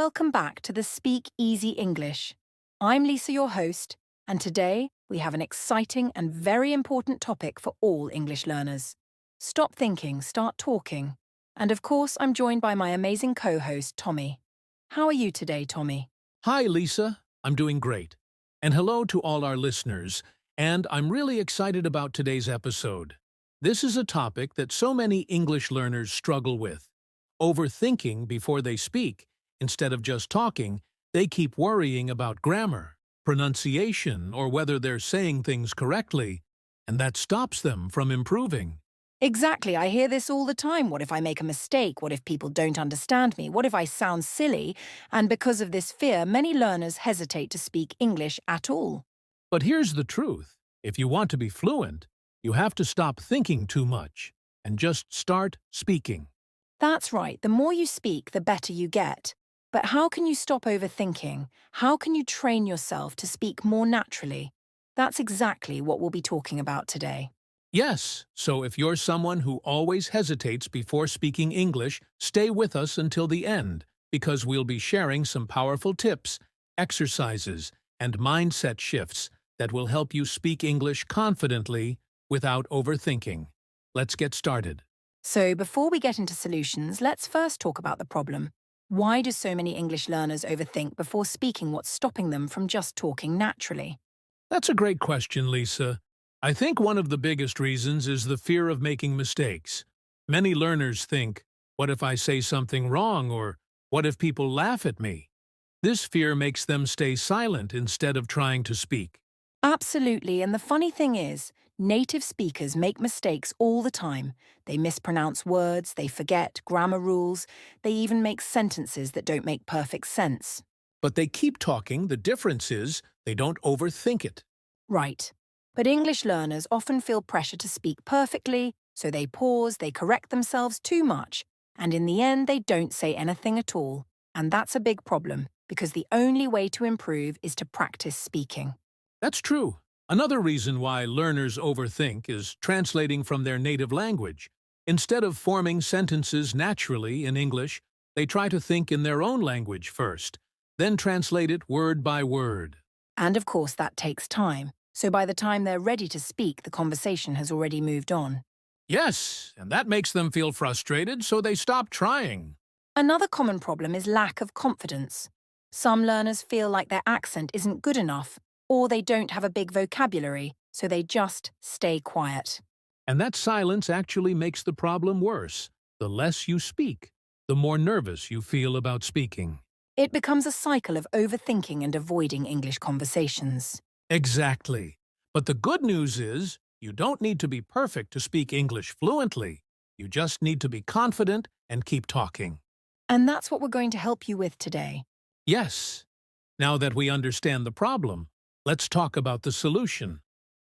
welcome back to the Speak Easy English. I'm Lisa, your host, and today we have an exciting and very important topic for all English learners. Stop thinking, start talking. And of course, I'm joined by my amazing co-host, Tommy. How are you today, Tommy? Hi, Lisa. I'm doing great. And hello to all our listeners. And I'm really excited about today's episode. This is a topic that so many English learners struggle with. Overthinking before they speak. Instead of just talking, they keep worrying about grammar, pronunciation, or whether they're saying things correctly. And that stops them from improving. Exactly, I hear this all the time. What if I make a mistake? What if people don't understand me? What if I sound silly? And because of this fear, many learners hesitate to speak English at all. But here's the truth. If you want to be fluent, you have to stop thinking too much and just start speaking. That's right, the more you speak, the better you get. But how can you stop overthinking? How can you train yourself to speak more naturally? That's exactly what we'll be talking about today. Yes, so if you're someone who always hesitates before speaking English, stay with us until the end, because we'll be sharing some powerful tips, exercises, and mindset shifts that will help you speak English confidently without overthinking. Let's get started. So before we get into solutions, let's first talk about the problem. Why do so many English learners overthink before speaking? What's stopping them from just talking naturally? That's a great question, Lisa. I think one of the biggest reasons is the fear of making mistakes. Many learners think, what if I say something wrong, or what if people laugh at me? This fear makes them stay silent instead of trying to speak. Absolutely, and the funny thing is, native speakers make mistakes all the time. They mispronounce words, they forget grammar rules, they even make sentences that don't make perfect sense. But they keep talking. The difference is they don't overthink it. Right. But English learners often feel pressure to speak perfectly, so they pause, they correct themselves too much, and in the end they don't say anything at all. And that's a big problem, because the only way to improve is to practice speaking. That's true. Another reason why learners overthink is translating from their native language. Instead of forming sentences naturally in English, they try to think in their own language first, then translate it word by word. And of course that takes time, so by the time they're ready to speak, the conversation has already moved on. Yes, and that makes them feel frustrated, so they stop trying. Another common problem is lack of confidence. Some learners feel like their accent isn't good enough, or they don't have a big vocabulary, so they just stay quiet. And that silence actually makes the problem worse. The less you speak, the more nervous you feel about speaking. It becomes a cycle of overthinking and avoiding English conversations. Exactly. But the good news is, you don't need to be perfect to speak English fluently. You just need to be confident and keep talking. And that's what we're going to help you with today. Yes. Now that we understand the problem, let's talk about the solution.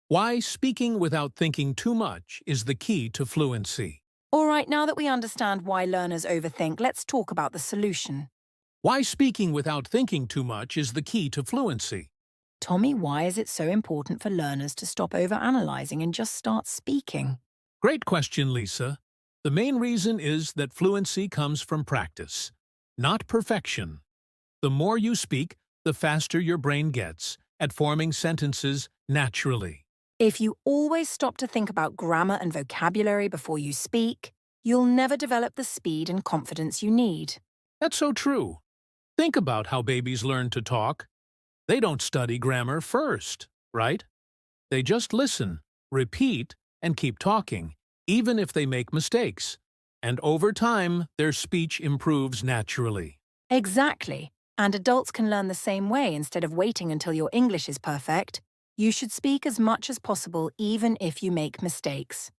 Why speaking without thinking too much is the key to fluency. All right, now that we understand why learners overthink, let's talk about the solution. Why speaking without thinking too much is the key to fluency. Tommy, why is it so important for learners to stop overanalyzing and just start speaking? Great question, Lisa. The main reason is that fluency comes from practice, not perfection. The more you speak, the faster your brain gets at forming sentences naturally. If you always stop to think about grammar and vocabulary before you speak, you'll never develop the speed and confidence you need. That's so true. Think about how babies learn to talk. They don't study grammar first, right? They just listen, repeat, and keep talking, even if they make mistakes. And over time, their speech improves naturally. Exactly. And adults can learn the same way. Instead of waiting until your English is perfect, you should speak as much as possible even if you make mistakes.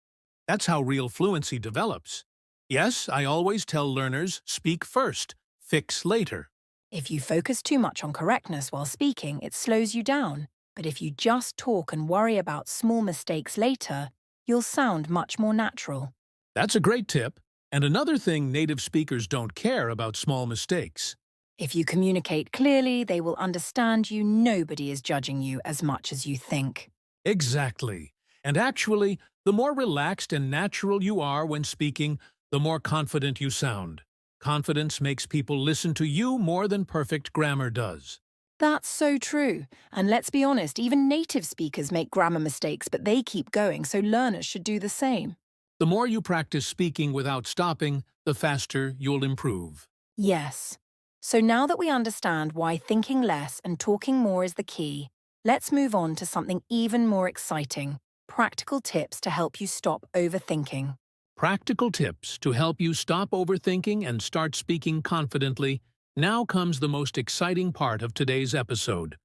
That's how real fluency develops. Yes, I always tell learners, speak first, fix later. If you focus too much on correctness while speaking, it slows you down. But if you just talk and worry about small mistakes later, you'll sound much more natural. That's a great tip. And another thing, native speakers don't care about small mistakes. If you communicate clearly, they will understand you. Nobody is judging you as much as you think. Exactly. And actually, the more relaxed and natural you are when speaking, the more confident you sound. Confidence makes people listen to you more than perfect grammar does. That's so true. And let's be honest, even native speakers make grammar mistakes, but they keep going, so learners should do the same. The more you practice speaking without stopping, the faster you'll improve. Yes. So now that we understand why thinking less and talking more is the key, let's move on to something even more exciting: practical tips to help you stop overthinking. Practical tips to help you stop overthinking and start speaking confidently. Now comes the most exciting part of today's episode.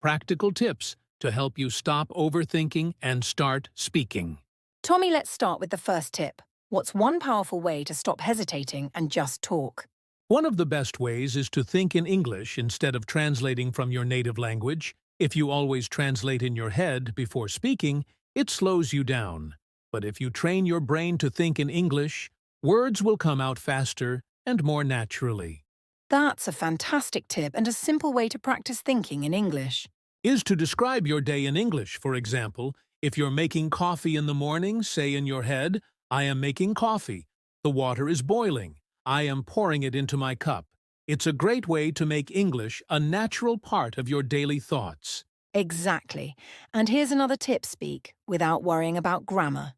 Practical tips to help you stop overthinking and start speaking. Tommy, let's start with the first tip. What's one powerful way to stop hesitating and just talk? One of the best ways is to think in English instead of translating from your native language. If you always translate in your head before speaking, it slows you down. But if you train your brain to think in English, words will come out faster and more naturally. That's a fantastic tip and a simple way to practice thinking in English. Is to describe your day in English, for example. If you're making coffee in the morning, say in your head, I am making coffee. The water is boiling. I am pouring it into my cup. It's a great way to make English a natural part of your daily thoughts. Exactly. And here's another tip, speak without worrying about grammar.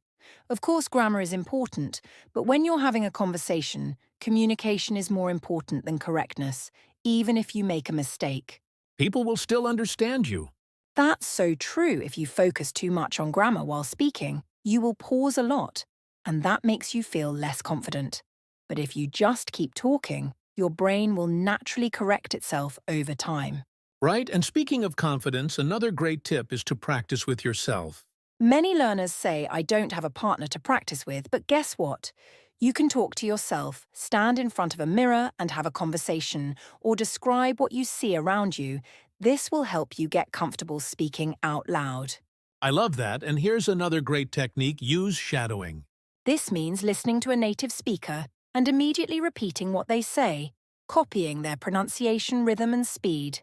Of course, grammar is important, but when you're having a conversation, communication is more important than correctness, even if you make a mistake. People will still understand you. That's so true. If you focus too much on grammar while speaking, you will pause a lot, and that makes you feel less confident. But if you just keep talking, your brain will naturally correct itself over time. Right? And speaking of confidence, another great tip is to practice with yourself. Many learners say, I don't have a partner to practice with, but guess what? You can talk to yourself, stand in front of a mirror and have a conversation, or describe what you see around you. This will help you get comfortable speaking out loud. I love that, and here's another great technique: use shadowing. This means listening to a native speaker and immediately repeating what they say, copying their pronunciation, rhythm and speed.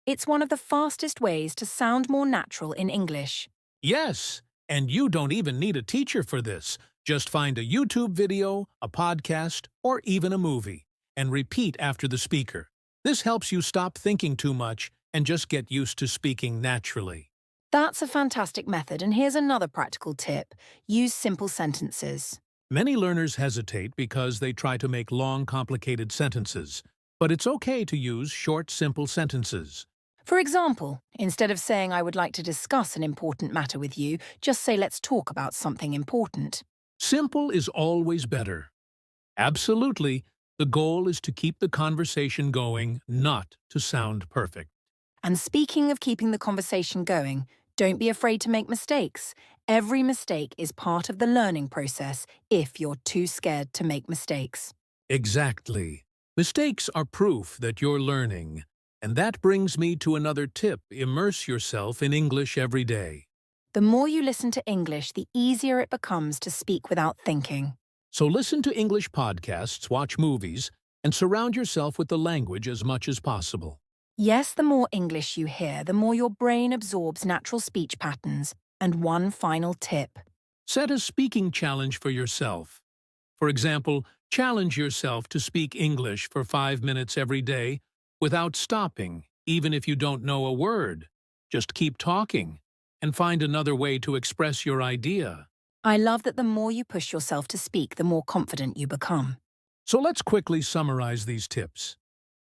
It's one of the fastest ways to sound more natural in English. Yes, and you don't even need a teacher for this. Just find a YouTube video, a podcast, or even a movie, and repeat after the speaker. This helps you stop thinking too much and just get used to speaking naturally. That's a fantastic method, and here's another practical tip. Use simple sentences. Many learners hesitate because they try to make long, complicated sentences, but it's okay to use short, simple sentences. For example, instead of saying I would like to discuss an important matter with you, just say let's talk about something important. Simple is always better. Absolutely, the goal is to keep the conversation going, not to sound perfect. And speaking of keeping the conversation going, don't be afraid to make mistakes. Every mistake is part of the learning process if you're too scared to make mistakes. Exactly. Mistakes are proof that you're learning. And that brings me to another tip: immerse yourself in English every day. The more you listen to English, the easier it becomes to speak without thinking. So listen to English podcasts, watch movies, and surround yourself with the language as much as possible. Yes, the more English you hear, the more your brain absorbs natural speech patterns. And one final tip. Set a speaking challenge for yourself. For example, challenge yourself to speak English for 5 minutes every day without stopping, even if you don't know a word. Just keep talking and find another way to express your idea. I love that the more you push yourself to speak, the more confident you become. So let's quickly summarize these tips.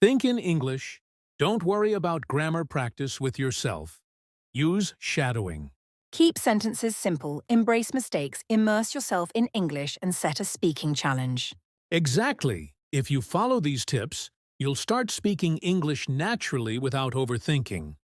Think in English. Don't worry about grammar practice with yourself. Use shadowing. Keep sentences simple, embrace mistakes, immerse yourself in English, and set a speaking challenge. Exactly. If you follow these tips, you'll start speaking English naturally without overthinking.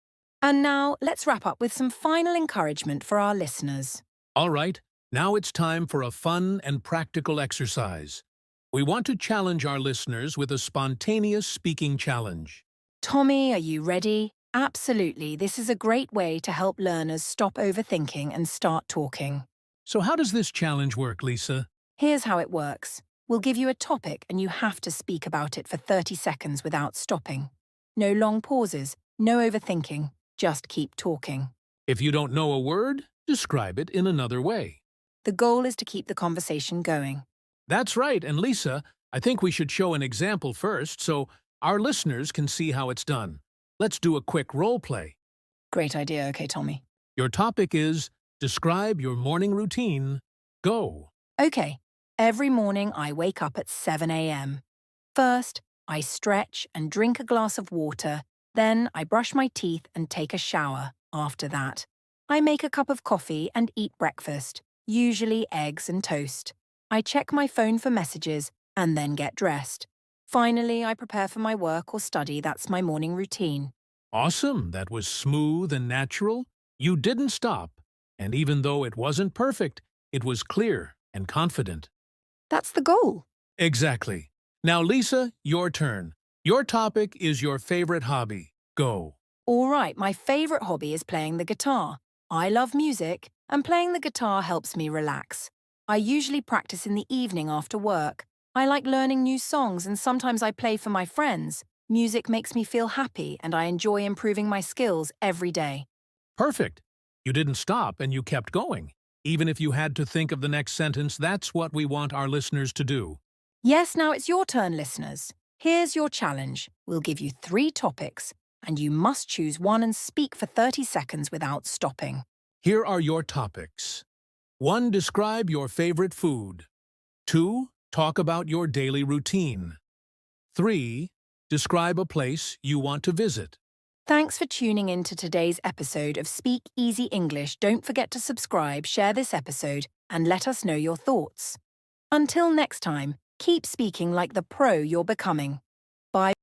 And now, let's wrap up with some final encouragement for our listeners. All right, now it's time for a fun and practical exercise. We want to challenge our listeners with a spontaneous speaking challenge. Tommy, are you ready? Absolutely. This is a great way to help learners stop overthinking and start talking. So how does this challenge work, Lisa? Here's how it works. We'll give you a topic and you have to speak about it for 30 seconds without stopping. No long pauses, no overthinking, just keep talking. If you don't know a word, describe it in another way. The goal is to keep the conversation going. That's right, and Lisa, I think we should show an example first so our listeners can see how it's done. Let's do a quick role play. Great idea. Okay, Tommy. Your topic is Describe your morning routine. Go. Okay, every morning I wake up at 7 a.m. First, I stretch and drink a glass of water. Then I brush my teeth and take a shower. After that, I make a cup of coffee and eat breakfast, usually eggs and toast. I check my phone for messages and then get dressed. Finally, I prepare for my work or study. That's my morning routine. Awesome. That was smooth and natural. You didn't stop. And even though it wasn't perfect, it was clear and confident. That's the goal. Exactly. Now, Lisa, your turn. Your topic is your favorite hobby. Go. All right, my favorite hobby is playing the guitar. I love music, and playing the guitar helps me relax. I usually practice in the evening after work. I like learning new songs, and sometimes I play for my friends. Music makes me feel happy, and I enjoy improving my skills every day. Perfect. You didn't stop and you kept going. Even if you had to think of the next sentence, that's what we want our listeners to do. Yes, now it's your turn, listeners. Here's your challenge. We'll give you 3 topics, and you must choose one and speak for 30 seconds without stopping. Here are your topics. 1. Describe your favorite food. 2. Talk about your daily routine. 3. Describe a place you want to visit. Thanks for tuning in to today's episode of Speak Easy English. Don't forget to subscribe, share this episode, and let us know your thoughts. Until next time, keep speaking like the pro you're becoming. Bye.